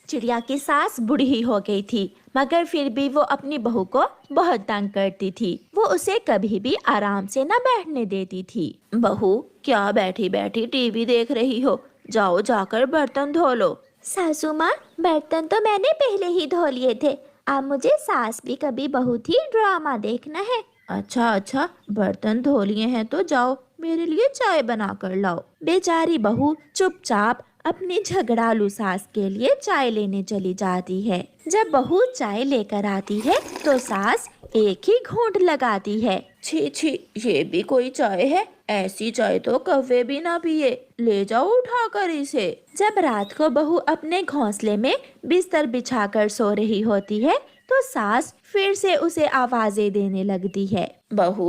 चिड़िया की सास बूढ़ी हो गई थी, मगर फिर भी वो अपनी बहू को बहुत तंग करती थी। वो उसे कभी भी आराम से न बैठने देती थी। बहू, क्या बैठी बैठी टीवी देख रही हो? जाओ जाकर बर्तन धो लो। सासू माँ, बर्तन तो मैंने पहले ही धो लिए थे। अब मुझे सास भी कभी बहू थी ड्रामा देखना है। अच्छा अच्छा, बर्तन धो लिए हैं तो जाओ मेरे लिए चाय बना कर लाओ। बेचारी बहू चुपचाप अपनी झगड़ालू सास के लिए चाय लेने चली जाती है। जब बहू चाय लेकर आती है तो सास एक ही घूंट लगाती है। छी छी, ये भी कोई चाय है? ऐसी चाय तो कव्वे भी ना पिए। ले जाओ उठाकर इसे। जब रात को बहू अपने घोंसले में बिस्तर बिछाकर सो रही होती है तो सास फिर से उसे आवाजें देने लगती है। बहू,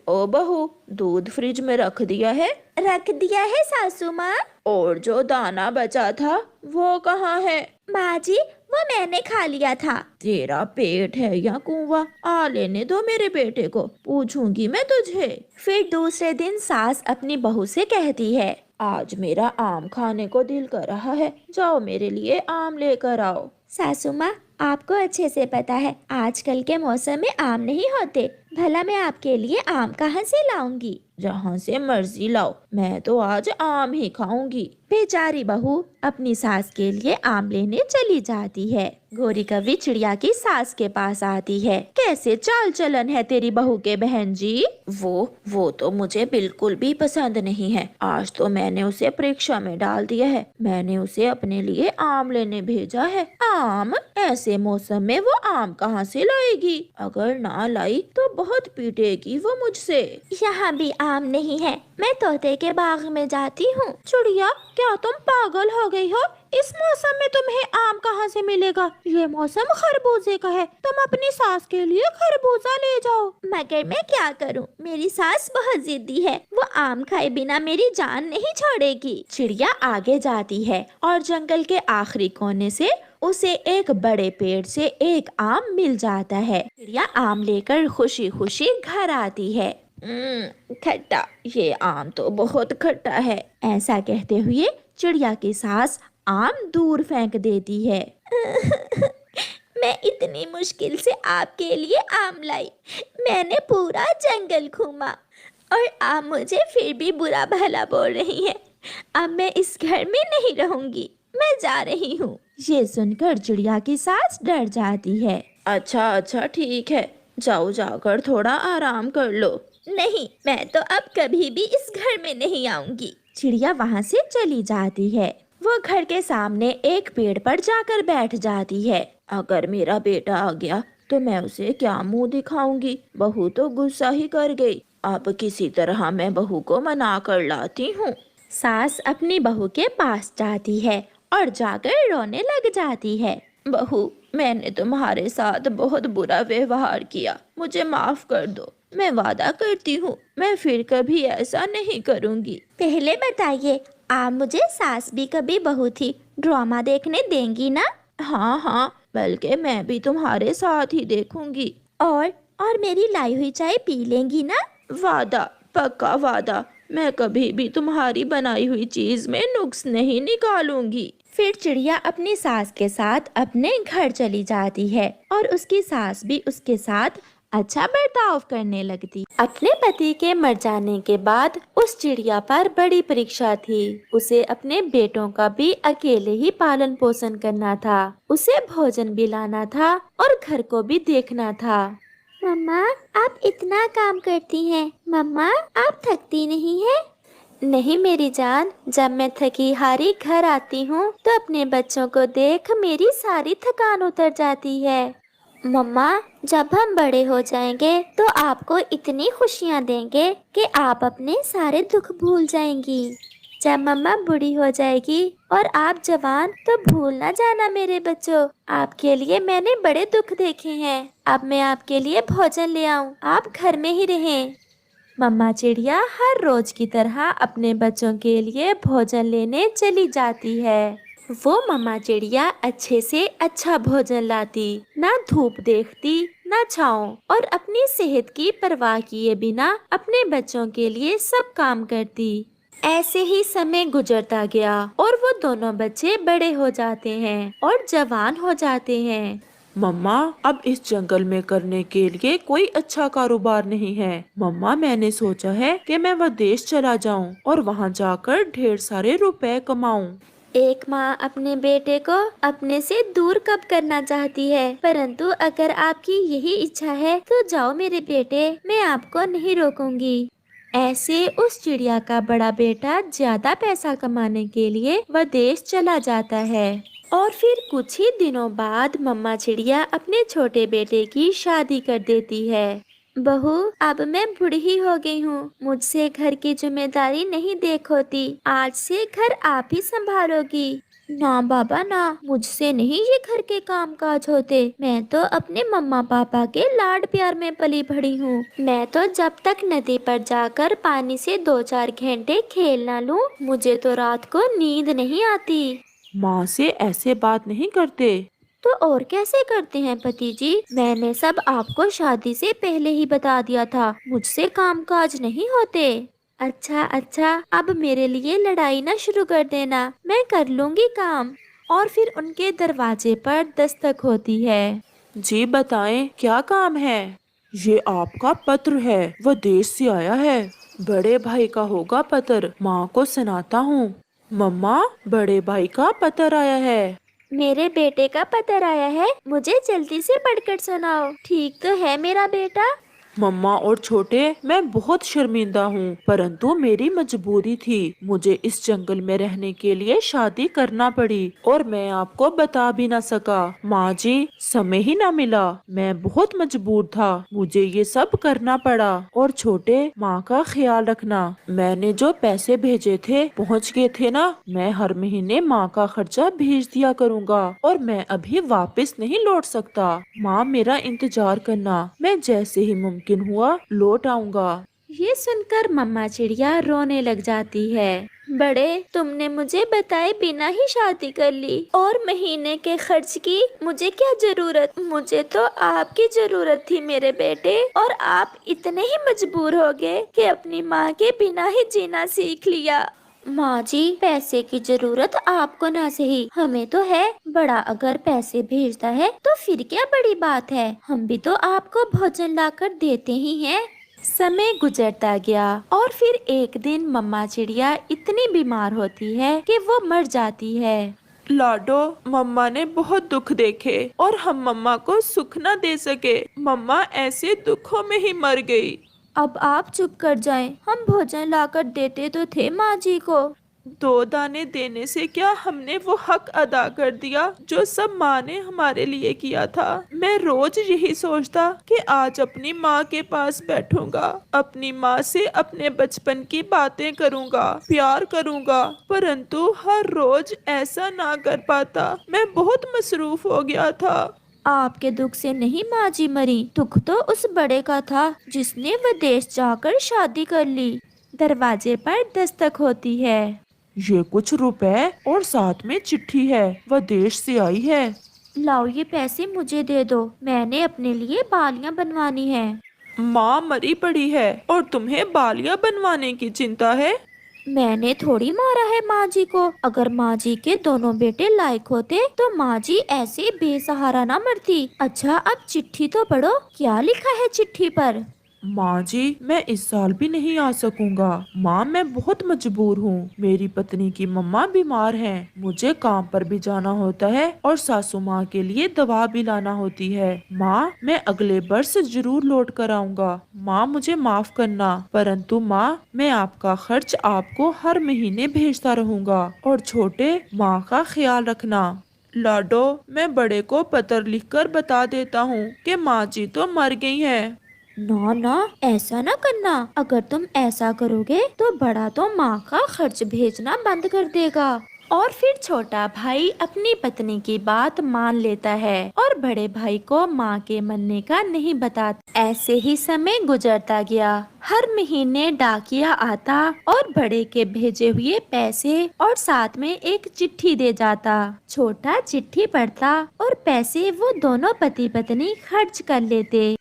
ओ बहू, दूध फ्रिज में रख दिया है? रख दिया है सासू माँ। और जो दाना बचा था वो कहाँ है? माँ जी, वो मैंने खा लिया था। तेरा पेट है या कुआं? आ लेने दो मेरे बेटे को, पूछूंगी मैं तुझे। फिर दूसरे दिन सास अपनी बहू से कहती है, आज मेरा आम खाने को दिल कर रहा है, जाओ मेरे लिए आम लेकर आओ। सासू माँ, आपको अच्छे से पता है आजकल के मौसम में आम नहीं होते। भला मैं आपके लिए आम कहाँ से लाऊंगी? जहाँ से मर्जी लाओ, मैं तो आज आम ही खाऊंगी। बेचारी बहू अपनी सास के लिए आम लेने चली जाती है। गोरी कवि चिड़िया की सास के पास आती है। कैसे चाल चलन है तेरी बहू के बहन जी? वो तो मुझे बिल्कुल भी पसंद नहीं है। आज तो मैंने उसे परीक्षा में डाल दिया है। मैंने उसे अपने लिए आम लेने भेजा है। आम? ऐसे मौसम में वो आम कहाँ से लाएगी? अगर ना लाई तो बहुत पीटेगी वो मुझसे। यहाँ भी आम नहीं है, मैं तोते के बाग में जाती हूँ। चिड़िया, क्या तुम पागल हो गई हो? इस मौसम में तुम्हें आम कहाँ से मिलेगा? ये मौसम खरबूजे का है, तुम अपनी सास के लिए खरबूजा ले जाओ। मगर मैं क्या करूँ, मेरी सास बहुत जिद्दी है, वो आम खाए बिना मेरी जान नहीं छोड़ेगी। चिड़िया आगे जाती है और जंगल के आखिरी कोने से उसे एक बड़े पेड़ से एक आम मिल जाता है। चिड़िया आम लेकर खुशी खुशी घर आती है। खट्टा, ये आम तो बहुत खट्टा है। ऐसा कहते हुए चिड़िया की सास आम दूर फेंक देती है। मैं इतनी मुश्किल से आपके लिए आम लाई, मैंने पूरा जंगल घूमा और आप मुझे फिर भी बुरा भला बोल रही हैं। अब मैं इस घर में नहीं रहूंगी, मैं जा रही हूँ। ये सुनकर चिड़िया की सास डर जाती है। अच्छा अच्छा, ठीक है, जाओ जाकर थोड़ा आराम कर लो। नहीं, मैं तो अब कभी भी इस घर में नहीं आऊंगी। चिड़िया वहाँ से चली जाती है। वो घर के सामने एक पेड़ पर जाकर बैठ जाती है। अगर मेरा बेटा आ गया तो मैं उसे क्या मुंह दिखाऊंगी? बहू तो गुस्सा ही कर गई। अब किसी तरह मैं बहू को मना कर लाती हूँ। सास अपनी बहू के पास जाती है और जाकर रोने लग जाती है। बहू, मैंने तुम्हारे साथ बहुत बुरा व्यवहार किया, मुझे माफ कर दो। मैं वादा करती हूँ मैं फिर कभी ऐसा नहीं करूँगी। पहले बताइए, आप मुझे सास भी कभी बहू थी ड्रामा देखने देंगी ना? हाँ हाँ, बल्कि मैं भी तुम्हारे साथ ही देखूंगी। और मेरी लाई हुई चाय पी लेंगी ना? वादा, पक्का वादा। मैं कभी भी तुम्हारी बनाई हुई चीज में नुक्स नहीं निकालूंगी। फिर चिड़िया अपनी सास के साथ अपने घर चली जाती है और उसकी सास भी उसके साथ अच्छा बर्ताव करने लगती। अपने पति के मर जाने के बाद उस चिड़िया पर बड़ी परीक्षा थी। उसे अपने बेटों का भी अकेले ही पालन पोषण करना था, उसे भोजन भी लाना था और घर को भी देखना था। मम्मा, आप इतना काम करती हैं। मम्मा, आप थकती नहीं हैं? नहीं मेरी जान, जब मैं थकी हारी घर आती हूँ तो अपने बच्चों को देख मेरी सारी थकान उतर जाती है। मम्मा, जब हम बड़े हो जाएंगे तो आपको इतनी खुशियाँ देंगे कि आप अपने सारे दुख भूल जाएंगी। जब मम्मा बूढ़ी हो जाएगी और आप जवान तो भूल ना जाना मेरे बच्चों, आपके लिए मैंने बड़े दुख देखे हैं। अब मैं आपके लिए भोजन ले आऊं, आप घर में ही रहें। मम्मा चिड़िया हर रोज की तरह अपने बच्चों के लिए भोजन लेने चली जाती है। वो मम्मा चिड़िया अच्छे से अच्छा भोजन लाती, ना धूप देखती ना छाँव, और अपनी सेहत की परवाह किए बिना अपने बच्चों के लिए सब काम करती। ایسے ہی سمے گزرتا گیا اور وہ دونوں بچے بڑے ہو جاتے ہیں اور جوان ہو جاتے ہیں۔ مما، اب اس جنگل میں کرنے کے لیے کوئی اچھا کاروبار نہیں ہے۔ مما، میں نے سوچا ہے کہ میں ودیش چلا جاؤں اور وہاں جا کر ڈھیر سارے روپے کماؤں۔ ایک ماں اپنے بیٹے کو اپنے سے دور کب کرنا چاہتی ہے، پرنتو اگر آپ کی یہی اچھا ہے تو جاؤ میرے بیٹے، میں آپ کو نہیں روکوں گی۔ ایسے اس چڑیا کا بڑا بیٹا زیادہ پیسہ کمانے کے لیے ودیش چلا جاتا ہے، اور پھر کچھ ہی دنوں بعد مما چڑیا اپنے چھوٹے بیٹے کی شادی کر دیتی ہے۔ بہو، اب میں بوڑھی ہو گئی ہوں، مجھ سے گھر کی ذمہ داری نہیں دیکھ ہوتی، آج سے گھر آپ ہی سنبھالو گی۔ نہ بابا نہ، مجھ سے نہیں یہ گھر کے کام کاج ہوتے، میں تو اپنے مما پاپا کے لاڈ پیار میں پلی بڑھی ہوں، میں تو جب تک ندی پر جا کر پانی سے 2-4 گھنٹے کھیل نہ لوں، مجھے تو رات کو نیند نہیں آتی۔ ماں سے ایسے بات نہیں کرتے۔ تو اور کیسے کرتے ہیں پتی جی؟ میں نے سب آپ کو شادی سے پہلے ہی بتا دیا تھا، مجھ سے کام کاج نہیں ہوتے۔ اچھا اچھا، اب میرے لیے لڑائی نہ شروع کر دینا، میں کر لوں گی کام۔ اور پھر ان کے دروازے پر دستک ہوتی ہے۔ جی بتائیں، کیا کام ہے؟ یہ آپ کا پتر ہے، وہ دیش سے آیا ہے۔ بڑے بھائی کا ہوگا پتر، ماں کو سناتا ہوں۔ مما، بڑے بھائی کا پتر آیا ہے۔ میرے بیٹے کا پتر آیا ہے، مجھے جلدی سے پڑھ کر سناؤ۔ ٹھیک تو ہے میرا بیٹا؟ مما اور چھوٹے، میں بہت شرمندہ ہوں، پرنتو میری مجبوری تھی، مجھے اس جنگل میں رہنے کے لیے شادی کرنا پڑی اور میں آپ کو بتا بھی نہ سکا۔ ماں جی، سمے ہی نہ ملا، میں بہت مجبور تھا، مجھے یہ سب کرنا پڑا۔ اور چھوٹے، ماں کا خیال رکھنا، میں نے جو پیسے بھیجے تھے پہنچ گئے تھے نا، میں ہر مہینے ماں کا خرچہ بھیج دیا کروں گا اور میں ابھی واپس نہیں لوٹ سکتا۔ ماں، میرا انتظار کرنا، میں جیسے ہی ممکن ہوا لوٹ آؤں گا۔ یہ سن کر مما چڑیا رونے لگ جاتی ہے۔ بڑے، تم نے مجھے بتائے بنا ہی شادی کر لی اور مہینے کے خرچ کی مجھے کیا ضرورت؟ مجھے تو آپ کی ضرورت تھی میرے بیٹے، اور آپ اتنے ہی مجبور ہو گئے کہ اپنی ماں کے بنا ہی جینا سیکھ لیا۔ ماں جی، پیسے کی ضرورت آپ کو نہ سہی، ہمیں تو ہے۔ بڑا اگر پیسے بھیجتا ہے تو پھر کیا بڑی بات ہے، ہم بھی تو آپ کو بھوجن لا کر دیتے ہی ہیں۔ سمے گزرتا گیا اور پھر ایک دن مما چڑیا اتنی بیمار ہوتی ہے کہ وہ مر جاتی ہے۔ لاڈو، مما نے بہت دکھ دیکھے اور ہم مما کو سکھ نہ دے سکے، مما ایسے دکھوں میں ہی مر گئی۔ اب آپ چپ کر جائیں، ہم بھوجن لا کر دیتے تو تھے ماں جی کو۔ 2 دانے دینے سے کیا ہم نے وہ حق ادا کر دیا جو سب ماں نے ہمارے لیے کیا تھا؟ میں روز یہی سوچتا کہ آج اپنی ماں کے پاس بیٹھوں گا، اپنی ماں سے اپنے بچپن کی باتیں کروں گا، پیار کروں گا، پرنتو ہر روز ایسا نہ کر پاتا، میں بہت مصروف ہو گیا تھا۔ آپ کے دکھ سے نہیں ماں جی مری، دکھ تو اس بڑے کا تھا جس نے ودیش جا کر شادی کر لی۔ دروازے پر دستک ہوتی ہے۔ یہ کچھ روپے اور ساتھ میں چٹھی ہے، وہ دیش سے آئی ہے۔ لاؤ، یہ پیسے مجھے دے دو، میں نے اپنے لیے بالیاں بنوانی ہیں۔ ماں مری پڑی ہے اور تمہیں بالیاں بنوانے کی چنتا ہے؟ میں نے تھوڑی مارا ہے ماں جی کو، اگر ماں جی کے دونوں بیٹے لائق ہوتے تو ماں جی ایسے بے سہارا نہ مرتی۔ اچھا، اب چٹھی تو پڑھو، کیا لکھا ہے چٹھی پر؟ ماں جی، میں اس سال بھی نہیں آ سکوں گا، ماں میں بہت مجبور ہوں، میری پتنی کی مما بیمار ہیں، مجھے کام پر بھی جانا ہوتا ہے اور ساسو ماں کے لیے دوا بھی لانا ہوتی ہے۔ ماں، میں اگلے برس ضرور لوٹ کر آؤں گا، ماں مجھے معاف کرنا، پرنتو ماں، میں آپ کا خرچ آپ کو ہر مہینے بھیجتا رہوں گا، اور چھوٹے، ماں کا خیال رکھنا۔ لاڈو، میں بڑے کو پتر لکھ کر بتا دیتا ہوں کہ ماں جی تو مر گئی ہیں۔ نہ نہ، ایسا نہ کرنا، اگر تم ایسا کرو گے تو بڑا تو ماں کا خرچ بھیجنا بند کر دے گا۔ اور پھر چھوٹا بھائی اپنی پتنی کی بات مان لیتا ہے اور بڑے بھائی کو ماں کے مننے کا نہیں بتاتا۔ ایسے ہی سمے گزرتا گیا، ہر مہینے ڈاکیا آتا اور بڑے کے بھیجے ہوئے پیسے اور ساتھ میں ایک چٹھی دے جاتا۔ چھوٹا چٹھی پڑھتا اور پیسے وہ دونوں پتی پتنی خرچ کر لیتے۔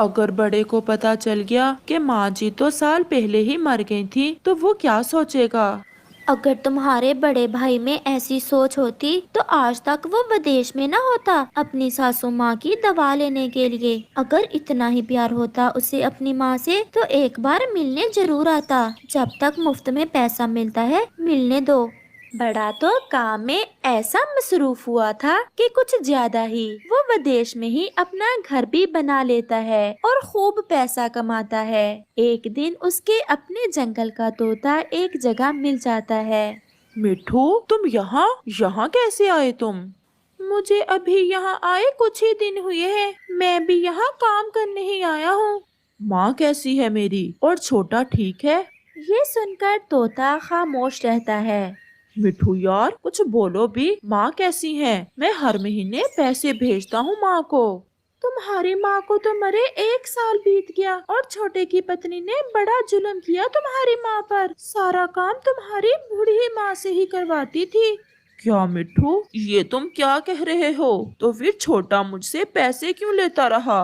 अगर बड़े को पता चल गया कि माँ जी तो साल पहले ही मर गई थी तो वो क्या सोचेगा। अगर तुम्हारे बड़े भाई में ऐसी सोच होती तो आज तक वो विदेश में ना होता अपनी सासू माँ की दवा लेने के लिए। अगर इतना ही प्यार होता उसे अपनी माँ से तो एक बार मिलने जरूर आता। जब तक मुफ्त में पैसा मिलता है मिलने दो। बड़ा तो काम में ऐसा मसरूफ हुआ था कि कुछ ज्यादा ही। वो विदेश में ही अपना घर भी बना लेता है और खूब पैसा कमाता है। एक दिन उसके अपने जंगल का तोता एक जगह मिल जाता है। मिठू, तुम यहाँ यहाँ कैसे आए तुम। मुझे अभी यहाँ आए कुछ ही दिन हुए हैं। मैं भी यहाँ काम करने ही आया हूँ। माँ कैसी है मेरी और छोटा ठीक है। ये सुनकर तोता खामोश रहता है। मिठू यार कुछ बोलो भी, माँ कैसी है। मैं हर महीने पैसे भेजता हूँ माँ को। तुम्हारी माँ को तो मरे 1 साल बीत गया और छोटे की पत्नी ने बड़ा जुल्म किया तुम्हारी माँ पर। सारा काम तुम्हारी बूढ़ी माँ से ही करवाती थी। क्या मिठू, ये तुम क्या कह रहे हो। तो फिर छोटा मुझसे पैसे क्यों लेता रहा।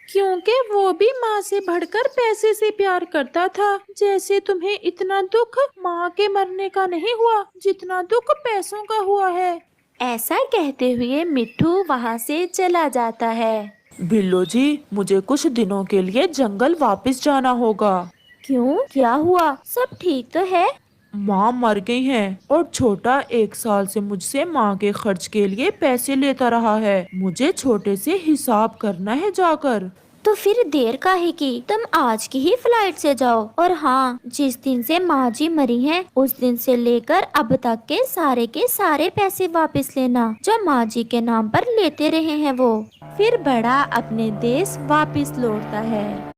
क्योंकि वो भी माँ से बढ़कर पैसे से प्यार करता था। जैसे तुम्हें इतना दुख माँ के मरने का नहीं हुआ जितना दुख पैसों का हुआ है। ऐसा कहते हुए मिट्ठू वहाँ से चला जाता है। बिल्लो जी, मुझे कुछ दिनों के लिए जंगल वापस जाना होगा। क्यों, क्या हुआ? सब ठीक तो है? माँ मर गई हैं और छोटा 1 साल से मुझसे माँ के खर्च के लिए पैसे लेता रहा है। मुझे छोटे से हिसाब करना है जाकर। तो फिर देर काहे की, तुम आज की ही फ्लाइट से जाओ। और हाँ, जिस दिन से माँ जी मरी हैं, उस दिन से लेकर अब तक के सारे पैसे वापस लेना जो माँ जी के नाम पर लेते रहे हैं वो। फिर बड़ा अपने देश वापस लौटता है।